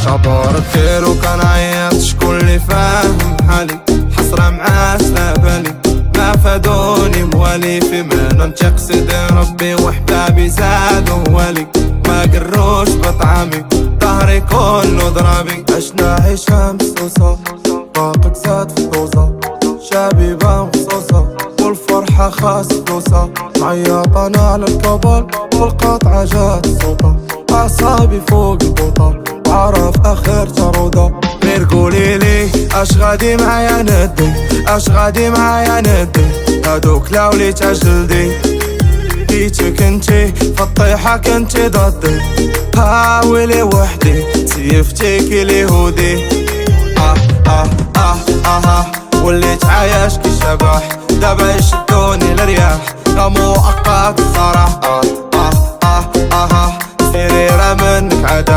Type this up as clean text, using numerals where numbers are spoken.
شطور الخير وكان عيط شكون اللي فاهم حالي حسرة معاش لا بالي ما فادوني موالي فيما ننطق سيدي ربي وحبابي زادوا والي ما قروش بطعامي ظهري كله ضرابي عشنا عيشة مسوسة باقك زاد في الدوزة شبيبة مخصوصة والفرحة خاص فلوسة معيط انا على الكبل والقطعة جات صوتة أعصابي فوق البوطة وعرف آخر جرودة غير قوليلي اش غادي معايا ندي اش غادي معايا ندي هادوك لاولي تجلدي جيتك انتي فالطيحة كنتي ضدي هاولي وحدي سيفتيك اليهودي وليت عايش كي شبح دابا يشدوني لرياح لا مؤقت الصراحة سيري راه منك عدا